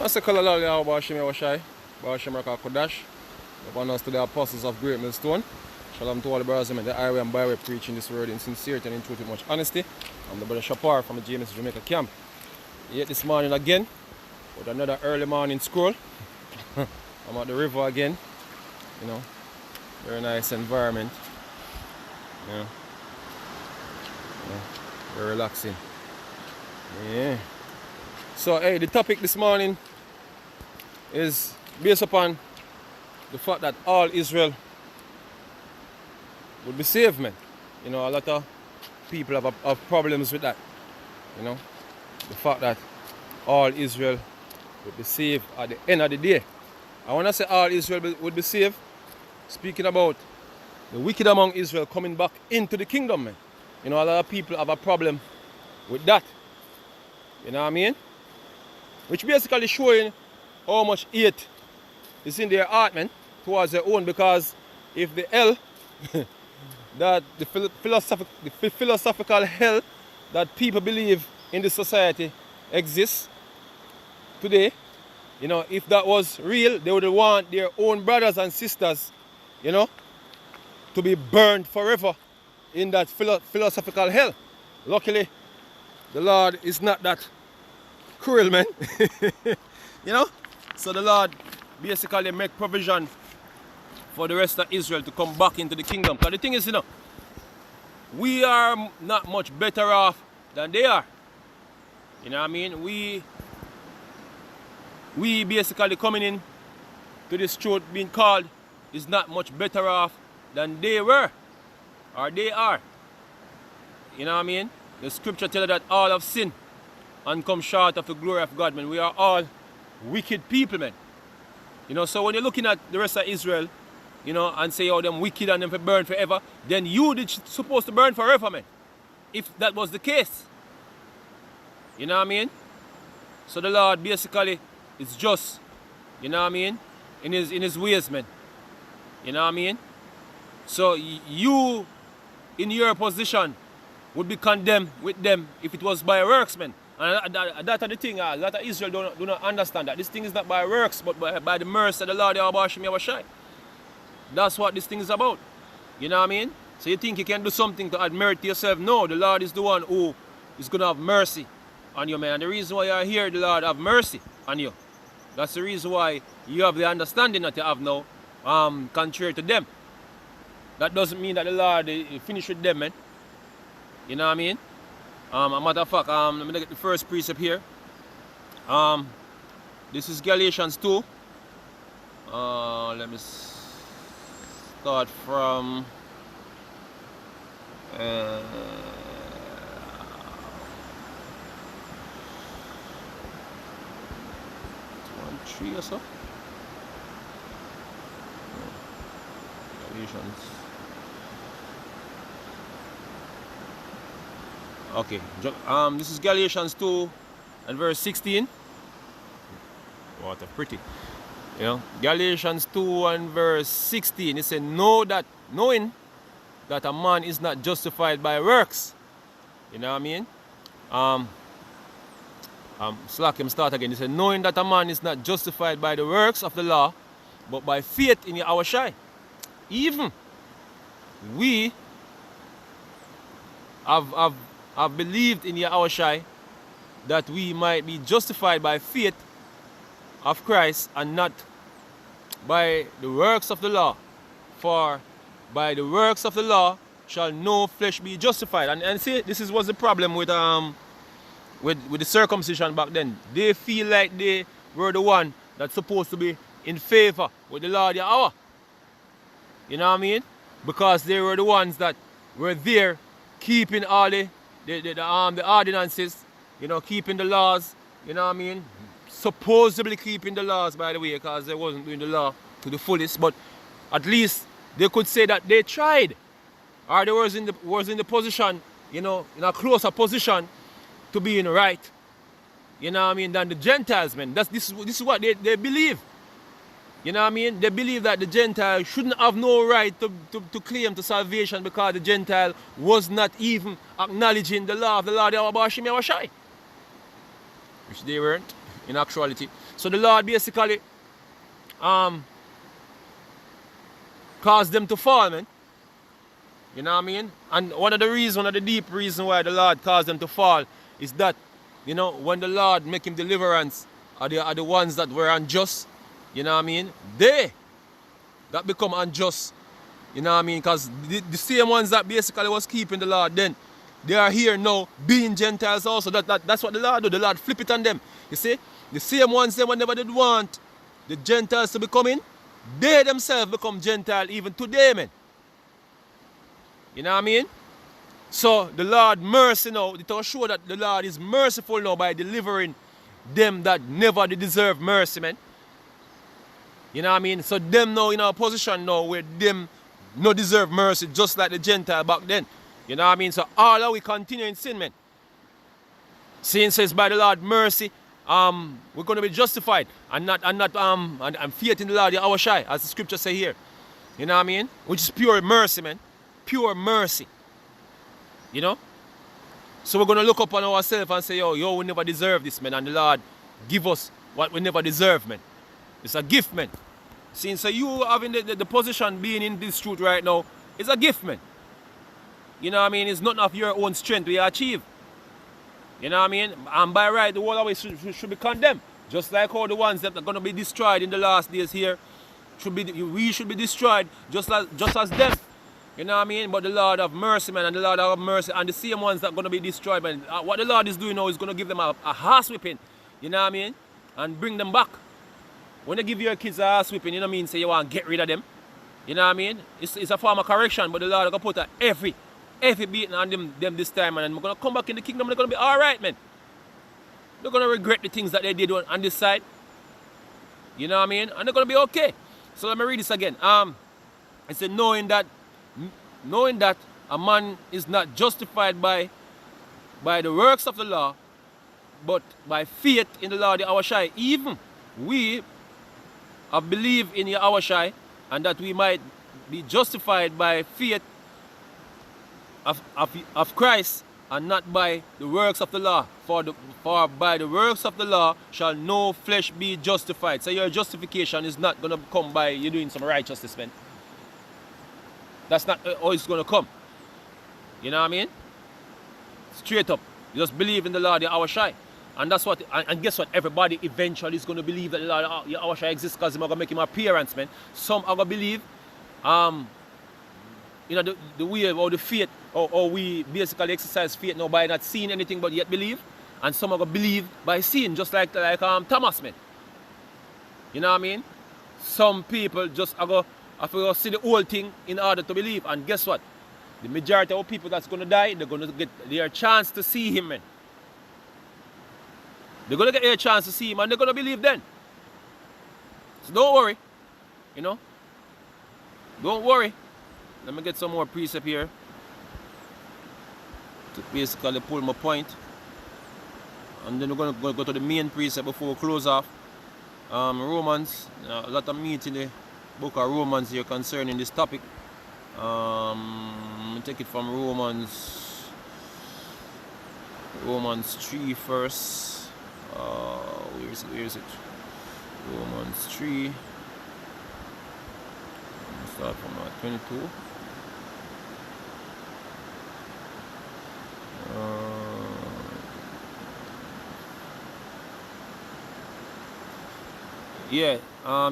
I say, Kalalal Yahweh Bashim Yawashai, Bashim Raka Kodash, upon us to the apostles of Great Millstone. Shalom to all the brothers in the highway and byway preaching this word in sincerity and in truth with much honesty. I'm the brother Shapar from the GMS Jamaica camp. Yet this morning again, with another early morning scroll. I'm at the river again, you know, very nice environment, yeah. Very relaxing, yeah. So hey, the topic this morning is based upon the fact that all Israel would be saved, man. You know, a lot of people have problems with that, you know, the fact that all Israel would be saved at the end of the day. I want to say all Israel would be saved, speaking about the wicked among Israel coming back into the kingdom, man. You know, a lot of people have a problem with that. You know what I mean? Which basically showing how much hate is in their heart, man, towards their own. Because if the hell, that the philosophical hell that people believe in the society exists today, you know, if that was real, they would want their own brothers and sisters, you know, to be burned forever in that philosophical hell. Luckily, the Lord is not that cruel, man. You know? So the Lord basically make provision for the rest of Israel to come back into the kingdom. Because the thing is, you know, we are not much better off than they are. You know what I mean? We basically coming in to this truth being called is not much better off than they were, or they are. You know what I mean? The scripture tells us that all have sinned and come short of the glory of God, man. We are all wicked people, man. You know, so when you're looking at the rest of Israel, you know, and say, oh, them wicked and them burn forever, then you supposed to burn forever, man. If that was the case. You know what I mean? So the Lord basically is just, you know what I mean, in his ways, man. You know what I mean? So you, in your position, would be condemned with them if it was by works, man. And that's the thing, a lot of Israel do not understand that. This thing is not by works, but by the mercy of the Lord Yahweh. That's what this thing is about. You know what I mean? So you think you can do something to add merit to yourself? No, the Lord is the one who is going to have mercy on you, man. And the reason why you're here, the Lord have mercy on you. That's the reason why you have the understanding that you have now, contrary to them. That doesn't mean that the Lord is finished with them, man. You know what I mean? A matter of fact, let me get the first precept here. This is Galatians 2. Let me start from 3 or so. Galatians. Okay, this is Galatians 2 and verse 16. What a pretty. You know, Galatians 2 and verse 16. It says, knowing that a man is not justified by works. You know what I mean? Slack him start again. He said, knowing that a man is not justified by the works of the law, but by faith in Yahweh. Even we have believed in Yahweh that we might be justified by faith of Christ and not by the works of the law. For by the works of the law shall no flesh be justified. And see, this was the problem with the circumcision back then. They feel like they were the one that's supposed to be in favor with the Lord Yahweh. You know what I mean? Because they were the ones that were there keeping all the ordinances, you know, keeping the laws, you know what I mean? Supposedly keeping the laws, by the way, because they wasn't doing the law to the fullest, but at least they could say that they tried, or they was in the position, you know, in a closer position to being right, you know what I mean, than the Gentiles, man. This is what they believe. You know what I mean? They believe that the Gentile shouldn't have no right to claim to salvation because the Gentile was not even acknowledging the law of the Lord Yahweh, which they weren't. in actuality. So the Lord basically caused them to fall, man. You know what I mean? And one of the deep reasons why the Lord caused them to fall is that, you know, when the Lord make him deliverance are the ones that were unjust, you know what I mean? They that become unjust, you know what I mean? Because the same ones that basically was keeping the Lord then, they are here now being Gentiles also. That's what the Lord do. The Lord flip it on them. You see? The same ones they whenever they want the Gentiles to become in, they themselves become Gentile even today, man. You know what I mean? So the Lord mercy now, it will show that the Lord is merciful now by delivering them that never deserve mercy, man. You know what I mean? So them now in a position now where them no deserve mercy just like the Gentile back then. You know what I mean? So all of we continue in sin, man. Sin says by the Lord mercy, we're going to be justified and faith in the Lord our shy, as the scripture say here. You know what I mean? Which is pure mercy, man. Pure mercy. You know? So we're going to look upon ourselves and say, yo, we never deserve this, man. And the Lord give us what we never deserve, man. It's a gift, man. Since you having the position being in this truth right now, it's a gift, man. You know what I mean? It's not of your own strength we achieve. You know what I mean? And by right, the whole of it should be condemned. Just like all the ones that are going to be destroyed in the last days here, we should be destroyed just as them. You know what I mean? But the Lord have mercy, man, and the Lord have mercy, and the same ones that are going to be destroyed, man. What the Lord is doing now is going to give them a ass whipping. You know what I mean? And bring them back. When they give your kids a ass whipping, you know what I mean? Say you want to get rid of them. You know what I mean? It's a form of correction, but the Lord is going to put a every beating on them this time, man. And we're going to come back in the kingdom and they're going to be alright, man. They're going to regret the things that they did on this side. You know what I mean? And they're going to be okay. So let me read this again. It said, knowing that a man is not justified by the works of the law, but by faith in the Lord Yahushua. Even we have believed in Yahushua, and that we might be justified by faith of Christ, and not by the works of the law. For by the works of the law shall no flesh be justified. So your justification is not going to come by you doing some righteousness, man. That's not how it's going to come. You know what I mean? Straight up. You just believe in the Lord Yahushua. And that's what, and guess what? Everybody eventually is going to believe that the Lord Yahushua exists because he's going to make him appearance, man. Some are going to believe, you know, the way or the faith, or we basically exercise faith now by not seeing anything but yet believe. And some are going to believe by seeing, just like Thomas, man. You know what I mean? Some people just are going to have to see the whole thing in order to believe. And guess what? The majority of people that's going to die, they're going to get their chance to see him, man. They're going to get their chance to see him and they're going to believe then. So don't worry. You know? Don't worry. Let me get some more precept here to basically pull my point. And then we're going to go to the main precept before we close off. Romans. A lot of meat in the book of Romans here concerning this topic. Let me take it from Romans 3 first. Where is it? Romans 3. Start from 22.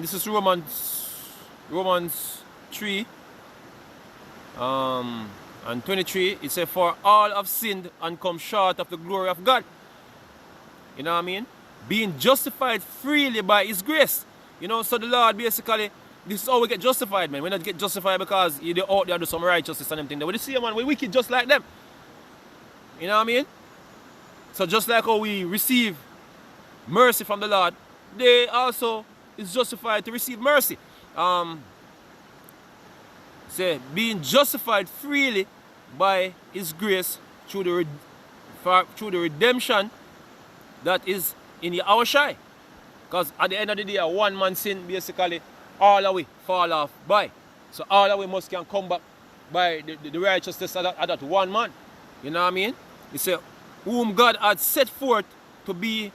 This is Romans 3 and 23. It says, for all have sinned and come short of the glory of God. You know what I mean? Being justified freely by his grace. You know, so the Lord basically, this is how we get justified, man. We don't get justified because you're out there do some righteousness and everything. But you see, man, we're wicked just like them. You know what I mean? So just like how we receive mercy from the Lord, they also is justified to receive mercy. Say, being justified freely by his grace through the redemption that is in Yahushua. Because at the end of the day, one man sin, basically, all of we fall off by. So all of we must can come back by the righteousness of that one man. You know what I mean? He said, whom God had set forth to be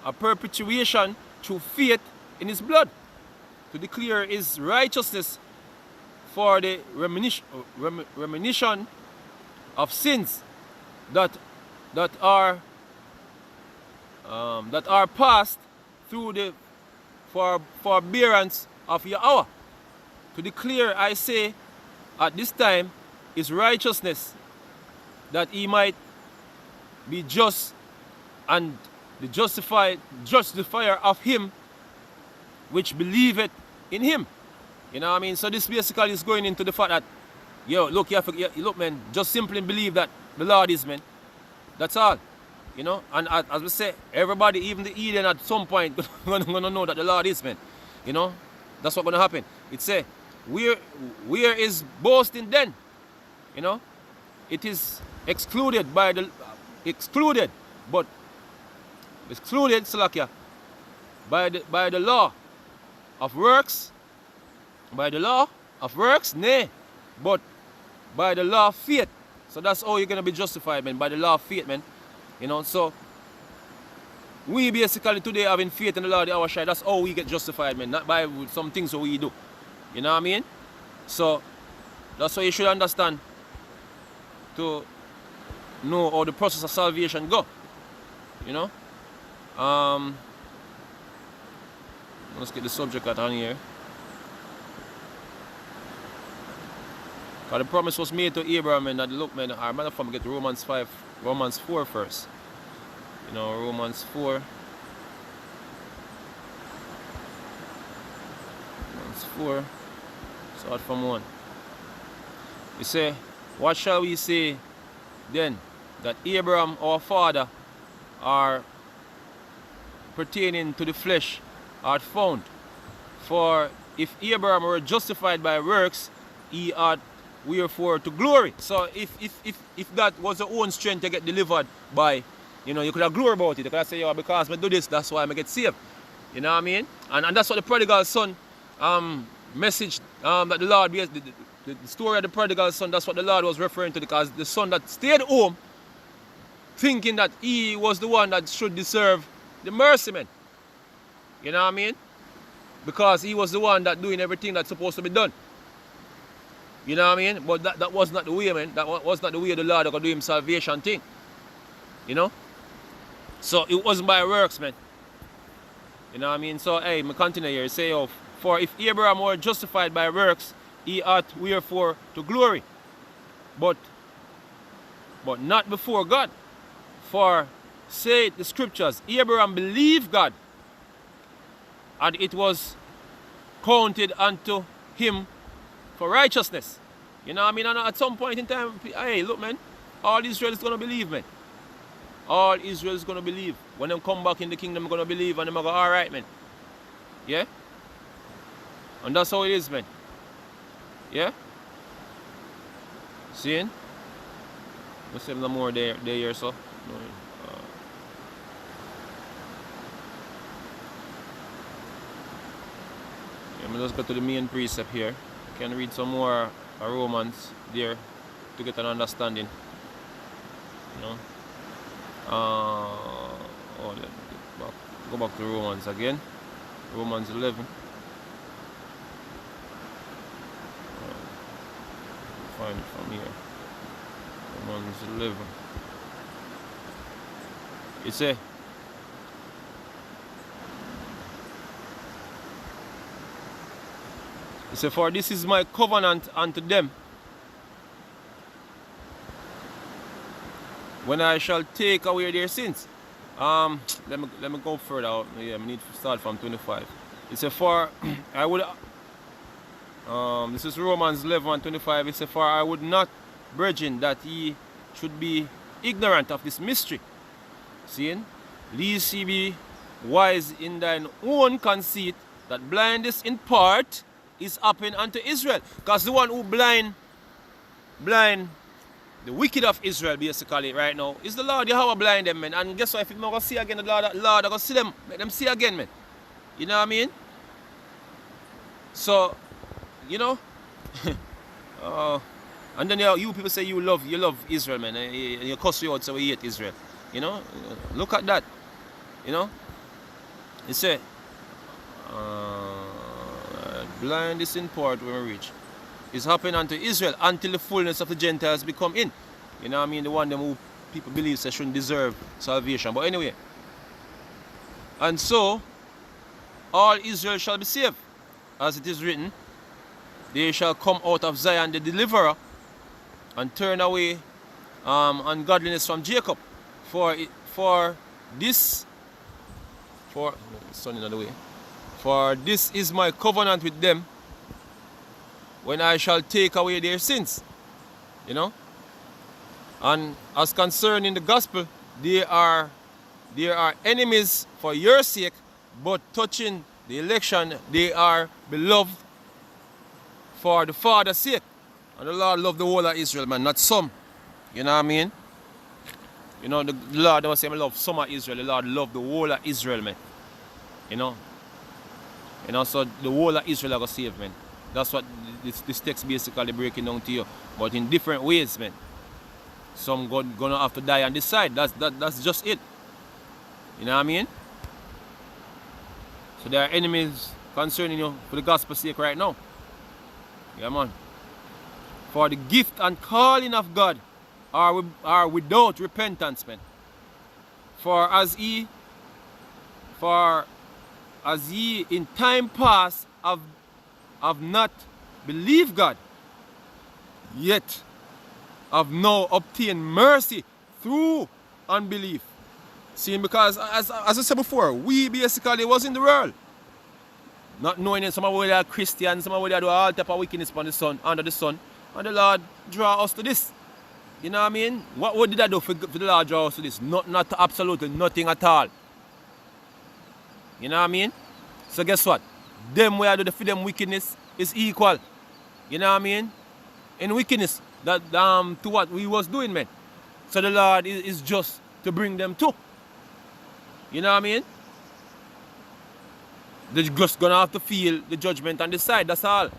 a perpetuation through faith in his blood, to declare his righteousness for the remission of sins that are passed through the forbearance of Yahweh. To declare, I say, at this time, his righteousness, that he might be just and the justifier of him which believeth in him. You know what I mean? So this basically is going into the fact that, yo, look, look, man, just simply believe that the Lord is, man. That's all. You know, and as we say, everybody, even the Eden at some point, gonna know that the Lord is, man. You know, that's what's gonna happen. It say, where is boasting then? You know, it is excluded, Salakia, by the law of works. By the law of works, nay, but by the law of faith. So that's how you're gonna be justified, man. By the law of faith, man. You know, so we basically today having faith in the Lord our Shai, that's how we get justified, man. Not by some things that we do. You know what I mean? So that's what you should understand to know how the process of salvation go. You know? Let's get the subject at hand here. Because the promise was made to Abraham, and that, look, man, I remember from get Romans 4 first. You know, Romans 4. Romans 4. Start from 1. You say, what shall we say then? That Abraham, our father, are pertaining to the flesh, art found. For if Abraham were justified by works, he ought wherefore to glory. So if that was your own strength to get delivered by, you know, you could have glory about it. You could have said, yo, because I do this, that's why I get saved. You know what I mean? And that's what the prodigal son message that the Lord, the story of the prodigal son, that's what the Lord was referring to, because the son that stayed home thinking that he was the one that should deserve the mercy, man. You know what I mean? Because he was the one that doing everything that's supposed to be done. You know what I mean? But that was not the way, man. That was not the way the Lord could do him salvation thing. You know? So it wasn't by works, man. You know what I mean? So, hey, me continue here. Say, oh, for if Abraham were justified by works, he ought wherefore to glory. But not before God. For, say the scriptures, Abraham believed God, and it was counted unto him for righteousness. You know what I mean? And at some point in time, hey, look, man, all Israel is going to believe, man. All Israel is going to believe. When they come back in the kingdom, they're going to believe, and they're going to go, all right, man. Yeah? And that's how it is, man. Yeah? Seeing? Let's say no more there or so. Let's go to the main precept here. Can read some more Romans there to get an understanding. You know. Let me go back to Romans again. Romans 11. Find it from here. Romans 11. It's a for this is my covenant unto them, when I shall take away their sins. Let me go further. Yeah, I need to start from 25. It says, for I would this is Romans 11:25. It says, for I would not, brethren, that ye should be ignorant of this mystery, seeing lest ye be wise in thine own conceit, that blindness in part is happening unto Israel. Because the one who blind the wicked of Israel basically right now is the Lord Yahweh blind them, man. And guess what? If you never see again, the Lord I gonna see them, make them see again, man. You know what I mean? So, you know, and then you people say you love Israel, man. And you cuss you out, so we hate Israel. You know, look at that. You know, It say, blind is in part when we reach. It's happening unto Israel until the fullness of the Gentiles become in. You know what I mean? The one them who people believe they shouldn't deserve salvation. But anyway. And so, all Israel shall be saved. As it is written, they shall come out of Zion the deliverer and turn away ungodliness from Jacob. For this is my covenant with them when I shall take away their sins. You know? And as concerning the gospel, they are enemies for your sake, but touching the election, they are beloved for the Father's sake. And the Lord loved the whole of Israel, man, not some. You know what I mean? You know, the Lord never say I love some of Israel. The Lord loved the whole of Israel, man. You know? So the whole of Israel are going to save, man. That's what this text basically breaking down to you. But in different ways, man. Some gonna have to die on this side. That's just it. You know what I mean? So there are enemies concerning you for the gospel's sake right now. Yeah, man. For the gift and calling of God are without repentance, man. For as ye in time past have not believed God, yet have now obtained mercy through unbelief. See, because as I said before, we basically was in the world. Not knowing that some of we are Christians, some of we are do all type of wickedness under the sun. And the Lord draw us to this. You know what I mean? What did I do for the Lord draw us to this? Not absolutely nothing at all. You know what I mean? So guess what? Them where I do for them wickedness is equal. You know what I mean? In wickedness that to what we was doing, man. So the Lord is just to bring them to. You know what I mean? They're just gonna have to feel the judgment and decide, that's all.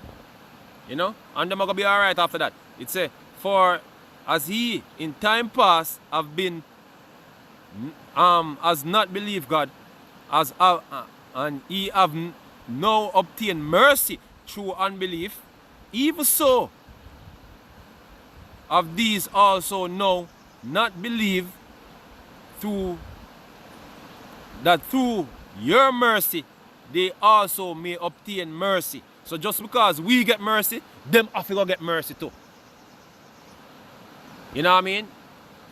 You know? And them are gonna be alright after that. It say, for as he in time past have been has not believed God, and he have now obtained mercy through unbelief, even so of these also now not believe through your mercy they also may obtain mercy. So just because we get mercy, them have to go get mercy too. You know what I mean?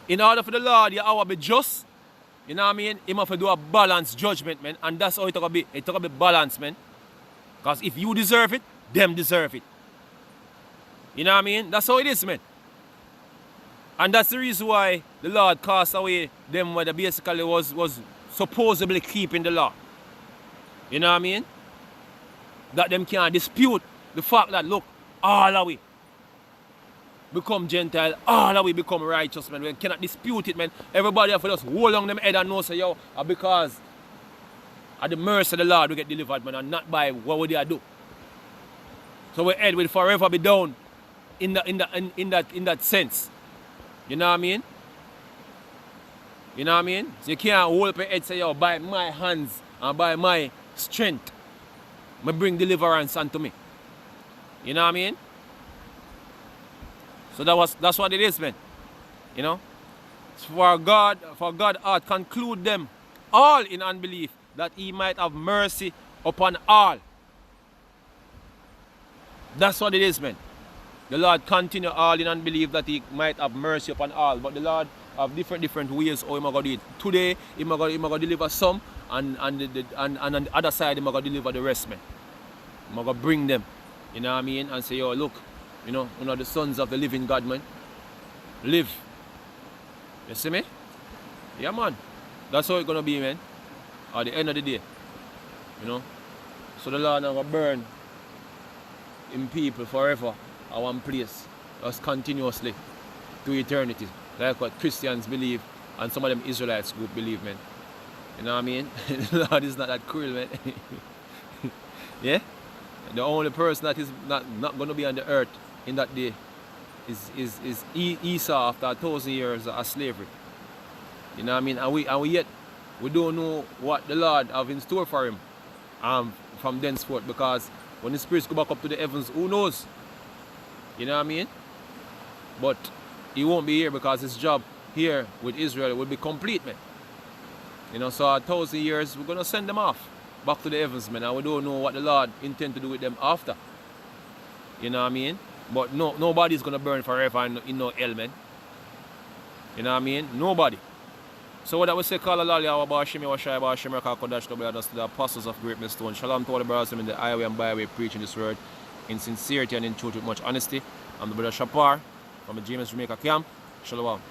In order for the Lord, you have to be just. You know what I mean? He have to do a balanced judgment, man. And that's how it will be. It will be balanced, man. Because if you deserve it, them deserve it. You know what I mean? That's how it is, man. And that's the reason why the Lord cast away them where they basically was supposedly keeping the law. You know what I mean? That them can't dispute the fact that, look, all of we become Gentile, all of we become righteous, man. We cannot dispute it, man. Everybody have to just hold on them head and know, say, yo, because at the mercy of the Lord we get delivered, man, and not by what would they do. So we head will forever be down in that sense. You know what I mean? You know what I mean? So you can't hold up your head and say, yo, by my hands and by my strength, I bring deliverance unto me. You know what I mean? So that's what it is, man. You know? For God hath conclude them all in unbelief, that he might have mercy upon all. That's what it is, man. The Lord continue all in unbelief, that he might have mercy upon all. But the Lord have different ways how he going to do it. Today, he going to deliver some, and on the other side, he going to deliver the rest, man. He going to bring them, you know what I mean? And say, yo, look, you know the sons of the living God, man. Live. You see me? Yeah, man. That's how it's going to be, man. At the end of the day. You know? So the Lord going to burn in people forever at one place. Just continuously to eternity. Like what Christians believe and some of them Israelites group believe, man. You know what I mean? The Lord is not that cruel, man. Yeah? The only person that is not going to be on the earth in that day is Esau after 1,000 years of slavery. You know what I mean? And we yet we don't know what the Lord have in store for him from thenceforth, because when the spirits go back up to the heavens, who knows? You know what I mean? But he won't be here because his job here with Israel will be complete, man. You know, so 1,000 years, we're going to send them off back to the heavens, man, and we don't know what the Lord intend to do with them after. You know what I mean? But nobody's going to burn forever in no hell, man. You know what I mean? Nobody. So what I would say, call Allah, Yahweh, wa Shai, Bashim, Rakakodash, to the apostles of great stone. Shalom to all the brothers in the highway and byway preaching this word in sincerity and in truth with much honesty. I'm the brother Shapar from the James Jamaica camp. Shalom.